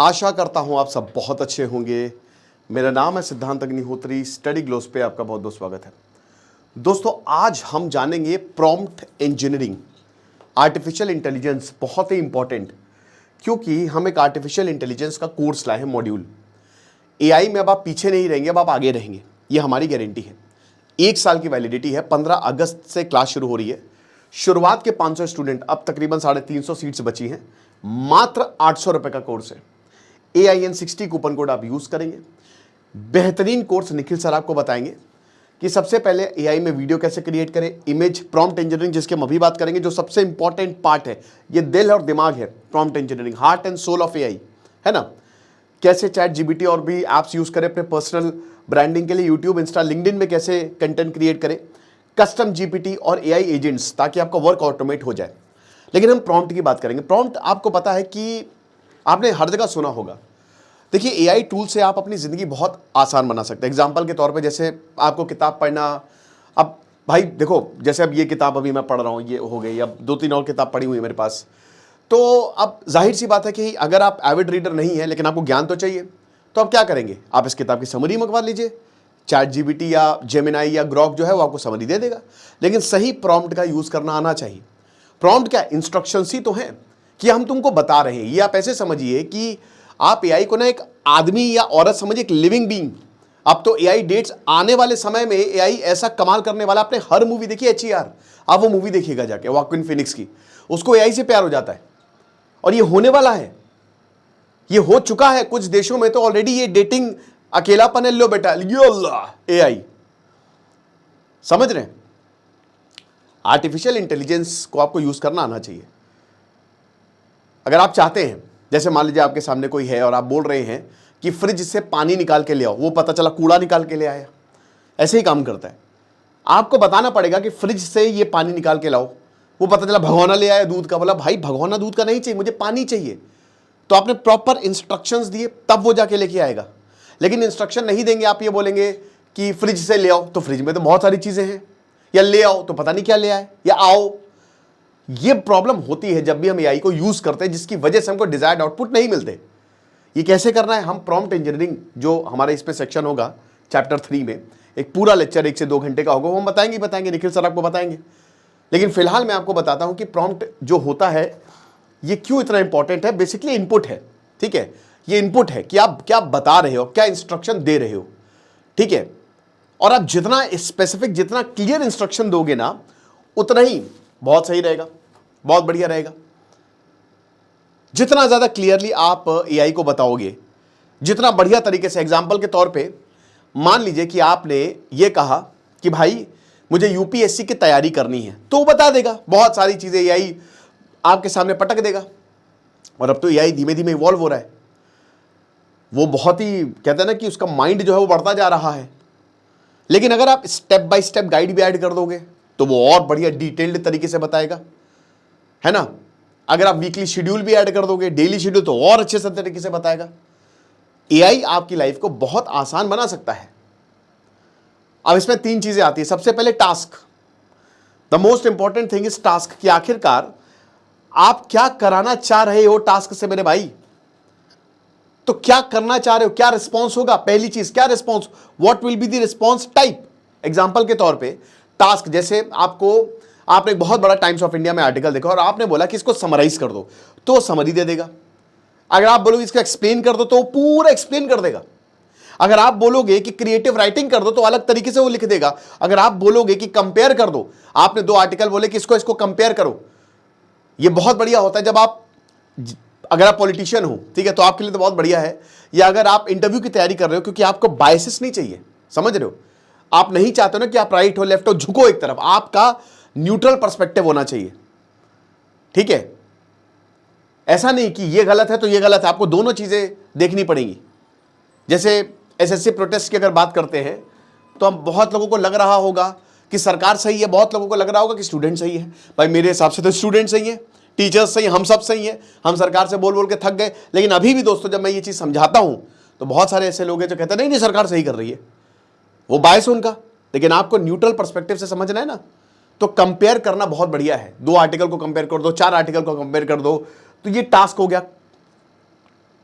आशा करता हूं आप सब बहुत अच्छे होंगे। मेरा नाम है सिद्धांत अग्निहोत्री। स्टडी ग्लोस पे आपका बहुत बहुत स्वागत है। दोस्तों, आज हम जानेंगे प्रॉम्प्ट इंजीनियरिंग, आर्टिफिशियल इंटेलिजेंस। बहुत ही इंपॉर्टेंट, क्योंकि हम एक आर्टिफिशियल इंटेलिजेंस का कोर्स लाए हैं, मॉड्यूल। एआई में अब आप पीछे नहीं रहेंगे, अब आप आगे रहेंगे, ये हमारी गारंटी है। 1 साल की वैलिडिटी है। 15 अगस्त से क्लास शुरू हो रही है। शुरुआत के 500 स्टूडेंट, अब तकरीबन 350 सीट्स बची हैं। मात्र 800 रुपए का कोर्स है। AIN60 कूपन कोड आप यूज करेंगे। बेहतरीन कोर्स निखिल सर आपको बताएंगे कि सबसे पहले एआई में वीडियो कैसे क्रिएट करें, इमेज प्रॉम्प्ट इंजीनियरिंग जिसके हम अभी बात करेंगे, जो सबसे इंपॉर्टेंट पार्ट है। ये दिल और दिमाग है prompt engineering, heart and soul of AI, है ना। कैसे चैट जीपीटी और भी ऐप्स यूज करें अपने पर्सनल ब्रांडिंग के लिए, यूट्यूब, इंस्टा, लिंक्डइन में कैसे कंटेंट क्रिएट करें, कस्टम जीपीटी और एआई एजेंट्स, ताकि आपका वर्क ऑटोमेट हो जाए। लेकिन हम प्रॉम्प्ट की बात करेंगे। प्रॉम्प्ट आपको पता है कि आपने हर जगह सुना होगा। देखिए, एआई टूल से आप अपनी ज़िंदगी बहुत आसान बना सकते हैं। एग्जाम्पल के तौर पे, जैसे आपको किताब पढ़ना, अब भाई देखो, जैसे अब ये किताब अभी मैं पढ़ रहा हूँ, ये हो गई, अब 2-3 और किताब पढ़ी हुई है मेरे पास। तो अब जाहिर सी बात है कि अगर आप एविड रीडर नहीं है लेकिन आपको ज्ञान तो चाहिए, तो आप क्या करेंगे? आप इस किताब की समरी मंगवा लीजिए। चैट जीपीटी या जेमिनाई या ग्रॉक जो है वो आपको समरी दे देगा। लेकिन सही प्रॉम्प्ट का यूज़ करना आना चाहिए। प्रॉम्प्ट क्या, इंस्ट्रक्शंस ही तो हैं कि हम तुमको बता रहे हैं। ये आप ऐसे समझिए कि आप एआई को ना एक आदमी या औरत समझिए, एक लिविंग बीइंग। अब तो एआई डेट्स आने वाले समय में एआई ऐसा कमाल करने वाला। आपने हर मूवी देखी है HER, आप वो मूवी देखिएगा जाके, वॉकिन फिनिक्स की। उसको एआई से प्यार हो जाता है और ये होने वाला है, ये हो चुका है। कुछ देशों में तो ऑलरेडी ये डेटिंग, अकेलापन है, लो बेटा, यो अल्लाह, एआई। समझ रहे हैं? आर्टिफिशियल इंटेलिजेंस को आपको यूज करना आना चाहिए। अगर आप चाहते हैं, जैसे मान लीजिए आपके सामने कोई है और आप बोल रहे हैं कि फ्रिज से पानी निकाल के ले आओ, वो पता चला कूड़ा निकाल के ले आया। ऐसे ही काम करता है। आपको बताना पड़ेगा कि फ्रिज से ये पानी निकाल के लाओ, वो पता चला भगोना ले आया दूध का। बोला भाई भगोना दूध का नहीं चाहिए, मुझे पानी चाहिए। तो आपने प्रॉपर इंस्ट्रक्शंस दिए, तब वो जाके लेके आएगा। लेकिन इंस्ट्रक्शन नहीं देंगे, आप ये बोलेंगे कि फ्रिज से ले आओ, तो फ्रिज में तो बहुत सारी चीजें हैं, या ले आओ तो पता नहीं क्या ले आए, या आओ। ये प्रॉब्लम होती है जब भी हम एआई को यूज करते हैं, जिसकी वजह से हमको डिजायर्ड आउटपुट नहीं मिलते। ये कैसे करना है? हम प्रॉम्प्ट इंजीनियरिंग, जो हमारे इस पे सेक्शन होगा चैप्टर 3 में, एक पूरा लेक्चर 1 से 2 घंटे का होगा, वो हम बताएंगे, निखिल सर आपको बताएंगे। लेकिन फिलहाल मैं आपको बताता हूं कि प्रॉम्प्ट जो होता है ये क्यों इतना इंपॉर्टेंट है। बेसिकली इनपुट है, ठीक है। ये इनपुट है कि आप क्या बता रहे हो, क्या इंस्ट्रक्शन दे रहे हो, ठीक है। और आप जितना स्पेसिफिक, जितना क्लियर इंस्ट्रक्शन दोगे ना, उतना ही बहुत सही रहेगा, बहुत बढ़िया रहेगा। जितना ज्यादा क्लियरली आप एआई को बताओगे, जितना बढ़िया तरीके से। एग्जाम्पल के तौर पे मान लीजिए कि आपने ये कहा कि भाई मुझे यूपीएससी की तैयारी करनी है, तो वो बता देगा बहुत सारी चीजें, एआई आपके सामने पटक देगा। और अब तो एआई धीमे धीमे इवॉल्व हो रहा है। वो बहुत ही, कहते हैं ना कि उसका माइंड जो है वो बढ़ता जा रहा है। लेकिन अगर आप स्टेप बाय स्टेप गाइड भी ऐड कर दोगे तो वो और बढ़िया डिटेल्ड तरीके से बताएगा, है ना। अगर आप वीकली शेड्यूल भी ऐड कर दोगे, डेली शेड्यूल, तो और अच्छे से तरीके से बताएगा। एआई आपकी लाइफ को बहुत आसान बना सकता है। अब इसमें 3 चीजें आती है। सबसे पहले task. The most important thing is task, कि आखिरकार आप क्या कराना चाह रहे हो टास्क से मेरे भाई। तो क्या करना चाह रहे हो, क्या रिस्पॉन्स होगा? पहली चीज, क्या response, what will be the response type. Example के तौर पे टास्क, जैसे आपने एक बहुत बड़ा टाइम्स ऑफ इंडिया में आर्टिकल देखा और आपने बोला कि इसको समराइज कर दो, तो समरी दे देगा। अगर आप बोलोगे इसको एक्सप्लेन कर दो, तो वो पूरा एक्सप्लेन कर देगा। अगर आप बोलोगे कि क्रिएटिव राइटिंग कर दो, तो अलग तरीके से वो लिख देगा। अगर आप बोलोगे कि कंपेयर कर दो, आपने 2 आर्टिकल बोले कि इसको कंपेयर करो, ये बहुत बढ़िया होता है। जब अगर आप पॉलिटिशियन हो, ठीक है, तो आपके लिए तो बहुत बढ़िया है। या अगर आप इंटरव्यू की तैयारी कर रहे हो, क्योंकि आपको बायसेस नहीं चाहिए, समझ रहे हो। आप नहीं चाहते ना कि आप राइट हो, लेफ्ट हो, झुको एक तरफ, आपका न्यूट्रल पर्सपेक्टिव होना चाहिए, ठीक है। ऐसा नहीं कि ये गलत है तो ये गलत है, आपको दोनों चीजें देखनी पड़ेंगी। जैसे एसएससी प्रोटेस्ट की अगर बात करते हैं, तो हम बहुत लोगों को लग रहा होगा कि सरकार सही है, बहुत लोगों को लग रहा होगा कि स्टूडेंट सही है। भाई मेरे हिसाब से तो स्टूडेंट सही है, टीचर्स सही, हम सब सही है। हम सरकार से बोल बोल के थक गए। लेकिन अभी भी दोस्तों, जब मैं ये चीज समझाता हूं, तो बहुत सारे ऐसे लोग हैं जो कहते हैं नहीं सरकार सही कर रही है, वो बायस उनका। लेकिन आपको न्यूट्रल पर्सपेक्टिव से समझना है ना, तो कंपेयर करना बहुत बढ़िया है। 2 आर्टिकल को कंपेयर कर दो, 4 आर्टिकल को कंपेयर कर दो, तो ये टास्क हो गया।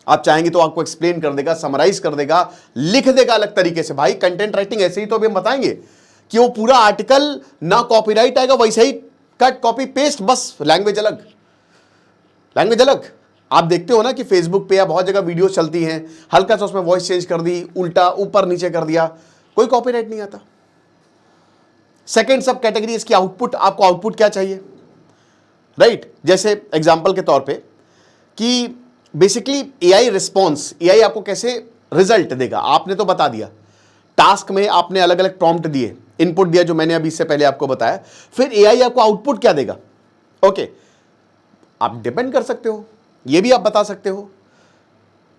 आप चाहेंगे तो आपको एक्सप्लेन कर देगा, समराइज कर देगा, लिख देगा अलग तरीके से। भाई कंटेंट राइटिंग ऐसे ही तो अभी हम बताएंगे कि वो पूरा आर्टिकल ना कॉपीराइट आएगा, वैसे ही कट कॉपी पेस्ट, बस लैंग्वेज अलग, लैंग्वेज अलग। आप देखते हो ना कि फेसबुक पे या बहुत जगह वीडियो चलती हैं, हल्का सा उसमें वॉइस चेंज कर दी, उल्टा ऊपर नीचे कर दिया, कोई कॉपीराइट नहीं आता। सेकंड सब कैटेगरी इसकी आउटपुट, आपको आउटपुट क्या चाहिए, राइट? जैसे एग्जांपल के तौर पे कि बेसिकली एआई रिस्पॉन्स, एआई आपको कैसे रिजल्ट देगा, आपने तो बता दिया। टास्क में आपने अलग अलग प्रॉम्प्ट दिए, इनपुट दिया, जो मैंने अभी इससे पहले आपको बताया। फिर एआई आपको आउटपुट क्या देगा, ओके। आप डिपेंड कर सकते हो, ये भी आप बता सकते हो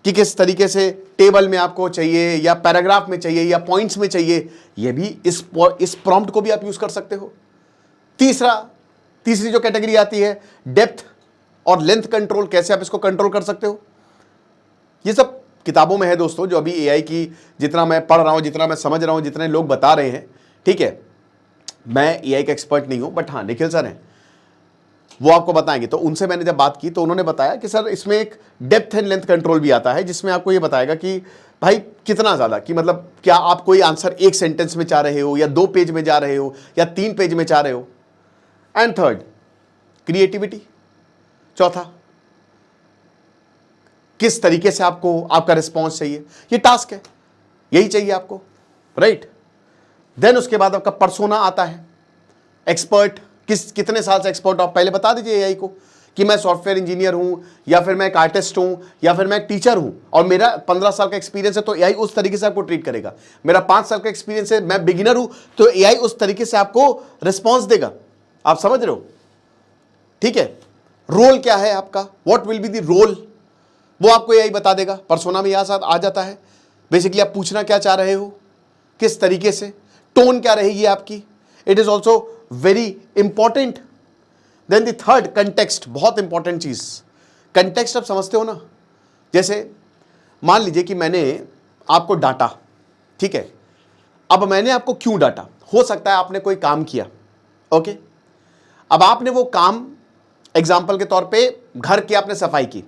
कि किस तरीके से टेबल में आपको चाहिए, या पैराग्राफ में चाहिए, या पॉइंट्स में चाहिए। ये भी इस प्रॉम्प्ट को भी आप यूज कर सकते हो। तीसरी जो कैटेगरी आती है, डेप्थ और लेंथ कंट्रोल, कैसे आप इसको कंट्रोल कर सकते हो। ये सब किताबों में है दोस्तों, जो अभी एआई की जितना मैं पढ़ रहा हूं, जितना मैं समझ रहा हूं, जितने लोग बता रहे हैं, ठीक है। मैं एआई का एक्सपर्ट नहीं हूं, बट हाँ निखिल सर हैं, वो आपको बताएंगे। तो उनसे मैंने जब बात की तो उन्होंने बताया कि सर इसमें एक डेप्थ एंड लेंथ कंट्रोल भी आता है, जिसमें आपको ये बताएगा कि भाई कितना ज़्यादा, कि मतलब क्या आप कोई आंसर एक सेंटेंस में चाह रहे हो, या 2 पेज में जा रहे हो, या 3 पेज में चाह रहे हो। And third, creativity. चौथा, किस तरीके से आपको आपका रिस्पॉन्स चाहिए, ये टास्क है, यही चाहिए आपको, राइट? देन उसके बाद आपका पर्सोना आता है, एक्सपर्ट, कितने साल से एक्सपर्ट आप पहले बता दीजिए एआई को कि मैं सॉफ्टवेयर इंजीनियर हूं, या फिर मैं एक आर्टिस्ट हूं, या फिर मैं एक टीचर हूं, और मेरा 15 साल का एक्सपीरियंस है, तो एआई उस तरीके से आपको ट्रीट करेगा। मेरा 5 साल का एक्सपीरियंस है, मैं बिगिनर हूं, तो एआई उस तरीके से आपको रिस्पॉन्स देगा। आप समझ रहे हो, ठीक है? रोल क्या है आपका, what will be the role, वो आपको एआई बता देगा। पर्सोना में यहां आ जाता है, बेसिकली आप पूछना क्या चाह रहे हो, किस तरीके से, टोन क्या रहेगी आपकी, it is also very important. Then the third, context, बहुत इंपॉर्टेंट चीज। कंटेक्स्ट आप समझते हो ना, जैसे मान लीजिए कि मैंने आपको डांटा, ठीक है। अब मैंने आपको क्यों डांटा, हो सकता है आपने कोई काम किया, ओके। अब आपने वो काम, एग्जाम्पल के तौर पे घर की आपने सफाई की,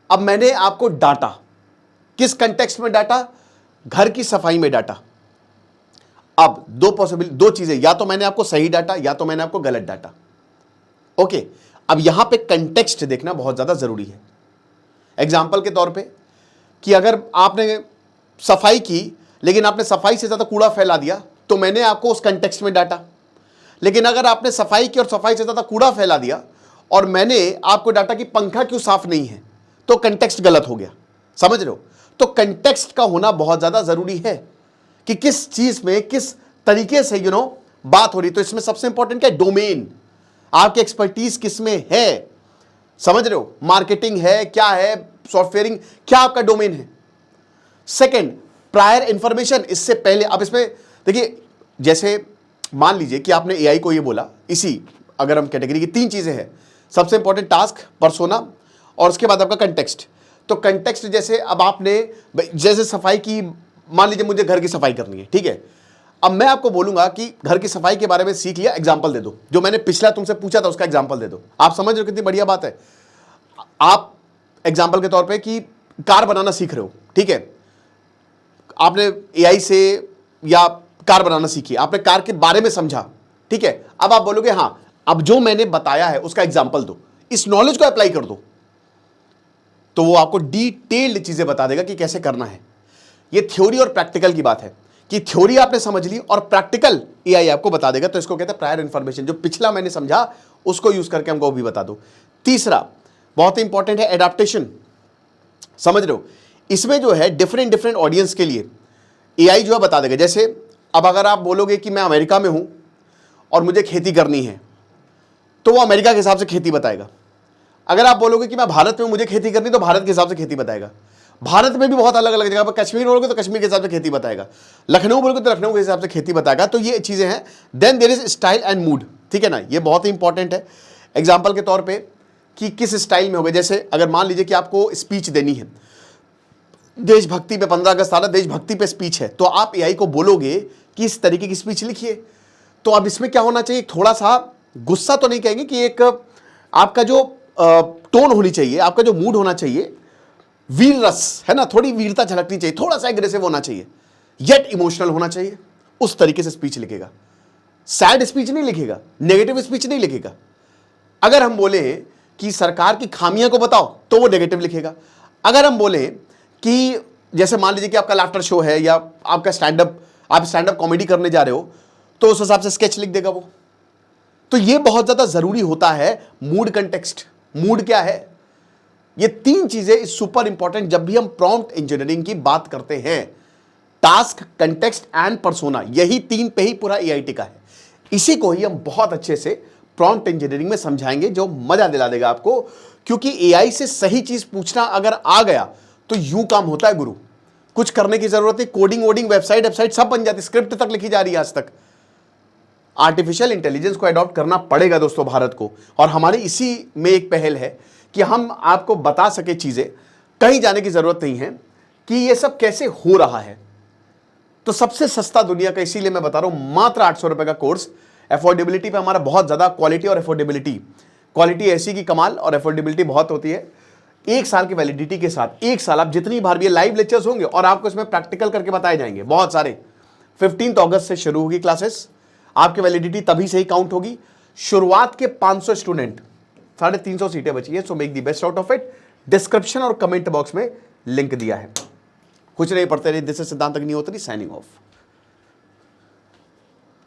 अब मैंने आपको डांटा, किस कंटेक्स्ट में डांटा, घर की सफाई में डांटा। अब दो चीजें, या तो मैंने आपको सही डांटा, या तो मैंने आपको गलत डांटा, ओके। अब यहां पे कंटेक्स्ट देखना बहुत ज्यादा जरूरी है। एग्जाम्पल के तौर पे कि अगर आपने सफाई की, लेकिन आपने सफाई से ज्यादा कूड़ा फैला दिया, तो मैंने आपको उस कंटेक्स्ट में डांटा। लेकिन अगर आपने सफाई की और सफाई से ज्यादा कूड़ा फैला दिया, और मैंने आपको डांटा कि पंखा क्यों साफ नहीं है, तो कंटेक्स्ट गलत हो गया। समझ रहे हो? तो कंटेक्स्ट का होना बहुत ज्यादा जरूरी है कि किस चीज में किस तरीके से बात हो रही। तो इसमें सबसे इंपॉर्टेंट क्या है, डोमेन, आपकी एक्सपर्टीज किस में है। समझ रहे हो? मार्केटिंग है, क्या है, सॉफ्टवेयरिंग, क्या आपका डोमेन है। सेकंड, प्रायर इंफॉर्मेशन, इससे पहले। अब इसमें देखिए, जैसे मान लीजिए कि आपने एआई को ये बोला, इसी अगर हम कैटेगरी की 3 चीजें हैं, सबसे इंपॉर्टेंट टास्क, पर्सोना, और उसके बाद आपका कंटेक्स्ट। तो कंटेक्स्ट जैसे अब आपने जैसे सफाई की, मान लीजिए मुझे घर की सफाई करनी है, ठीक है। अब मैं आपको बोलूंगा कि घर की सफाई के बारे में सीख लिया, एग्जांपल दे दो, जो मैंने पिछला तुमसे पूछा था उसका एग्जांपल दे दो। आप समझ रहे हो कितनी बढ़िया बात है। आप एग्जांपल के तौर पे कि कार बनाना सीख रहे हो, ठीक है। आपने एआई से या कार बनाना सीखी, आपने कार के बारे में समझा, ठीक है। अब आप बोलोगे हाँ, अब जो मैंने बताया है उसका एग्जांपल दो, इस नॉलेज को अप्लाई कर दो, तो वो आपको डिटेल्ड चीजें बता देगा कि कैसे करना है। ये थ्योरी और प्रैक्टिकल की बात है कि थ्योरी आपने समझ ली और प्रैक्टिकल एआई आपको बता देगा। तो इसको कहते हैं प्रायर इंफॉर्मेशन, जो पिछला मैंने समझा उसको यूज करके हमको भी बता दो। तीसरा बहुत ही इंपॉर्टेंट है, एडाप्टेशन। समझ रहे हो? इसमें जो है डिफरेंट ऑडियंस के लिए एआई जो है बता देगा। जैसे अब अगर आप बोलोगे कि मैं अमेरिका में हूं और मुझे खेती करनी है, तो वो अमेरिका के हिसाब से खेती बताएगा। अगर आप बोलोगे कि मैं भारत में मुझे खेती करनी, तो भारत के हिसाब से खेती बताएगा। भारत में भी बहुत अलग अलग जगह पर, कश्मीर बोलोगे तो कश्मीर के हिसाब से खेती बताएगा, लखनऊ बोलोगे तो लखनऊ के हिसाब से खेती बताएगा। तो ये चीजें हैं। Then there is style and mood, ठीक है ना, ये बहुत ही इंपॉर्टेंट है। एग्जाम्पल के तौर पर कि किस स्टाइल में होगा। जैसे अगर मान लीजिए कि आपको स्पीच देनी है, देशभक्ति पे, 15 अगस्त आ रहा, देशभक्ति पे स्पीच है, तो आप एआई को बोलोगे कि इस तरीके की स्पीच लिखिए। तो अब इसमें क्या होना चाहिए, थोड़ा सा गुस्सा तो नहीं कहेंगे, कि एक आपका जो टोन होनी चाहिए, आपका जो मूड होना चाहिए, वीर रस है ना, थोड़ी वीरता झलकनी चाहिए, थोड़ा सा एग्रेसिव होना चाहिए, येट इमोशनल होना चाहिए, उस तरीके से स्पीच लिखेगा। सैड स्पीच नहीं लिखेगा, नेगेटिव स्पीच नहीं लिखेगा। अगर हम बोले कि सरकार की खामियां को बताओ तो वो नेगेटिव लिखेगा। अगर हम बोले कि जैसे मान लीजिए कि आपका लाफ्टर शो है या आपका आप स्टैंड अप कॉमेडी करने जा रहे हो, तो उस हिसाब से स्केच लिख देगा वो। तो ये बहुत ज्यादा जरूरी होता है। मूड कंटेक्स्ट, मूड क्या है, ये तीन चीजें सुपर इंपॉर्टेंट जब भी हम प्रॉम्प्ट इंजीनियरिंग की बात करते हैं। टास्क, कंटेक्स्ट एंड पर्सोना, यही तीन पे ही पूरा एआईटी का है। इसी को ही हम बहुत अच्छे से प्रॉम्प्ट इंजीनियरिंग में समझाएंगे, जो मजा दिला देगा आपको। क्योंकि एआई से सही चीज पूछना अगर आ गया तो यूं काम होता है गुरु, कुछ करने की जरूरत है। कोडिंग वोडिंग वेबसाइट सब बन जाती, स्क्रिप्ट तक लिखी जा रही है आज तक। आर्टिफिशियल इंटेलिजेंस को अडॉप्ट करना पड़ेगा दोस्तों भारत को, और हमारी इसी में एक पहल है कि हम आपको बता सके चीजें, कहीं जाने की जरूरत नहीं है कि ये सब कैसे हो रहा है। तो सबसे सस्ता दुनिया का, इसीलिए मैं बता रहा हूं, मात्र 800 रुपए का कोर्स। एफोर्डेबिलिटी पे हमारा बहुत ज्यादा, क्वालिटी और एफोर्डेबिलिटी, क्वालिटी ऐसी की कमाल और एफोर्डेबिलिटी बहुत होती है। 1 साल की वैलिडिटी के साथ, 1 साल आप जितनी बार भी, लाइव लेक्चर्स होंगे और आपको इसमें प्रैक्टिकल करके बताए जाएंगे बहुत सारे। 15 अगस्त से शुरू होगी क्लासेस, आपकी वैलिडिटी तभी से ही काउंट होगी। शुरुआत के 500 स्टूडेंट, 350 सीटें बची है, so make the best out of it. Description और कमेंट बॉक्स में लिंक दिया है। कुछ नहीं, पढ़ते रहिए। दिस इज सिद्धांत अग्निहोत्री साइनिंग ऑफ।